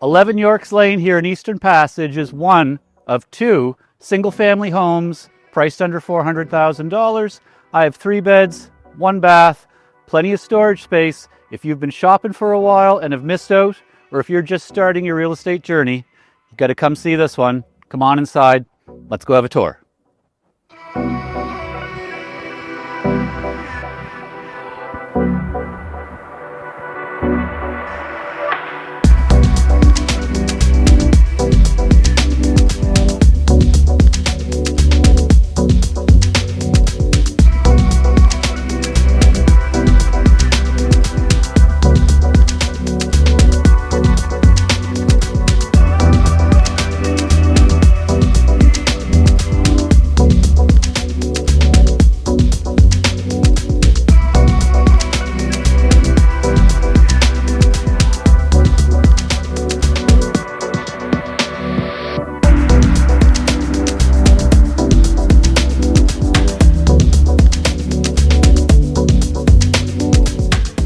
"11 Yorks Lane" here in Eastern Passage is one of 2 single-family homes priced under $400,000. I have 3 beds, 1 bath, plenty of storage space. If you've been shopping for a while and have missed out, or if you're just starting your real estate journey, you've got to come see this one. Come on inside. Let's go have a tour.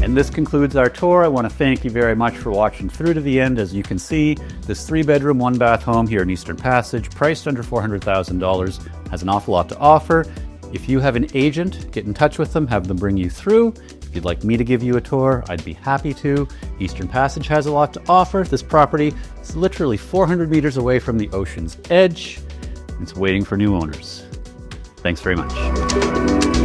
And this concludes our tour. I want to thank you very much for watching through to the end. As you can see, this 3-bedroom, 1-bath home here in Eastern Passage, priced under $400,000, has an awful lot to offer. If you have an agent, get in touch with them, have them bring you through. If you'd like me to give you a tour, I'd be happy to. Eastern Passage has a lot to offer. This property is literally 400 meters away from the ocean's edge. It's waiting for new owners. Thanks very much.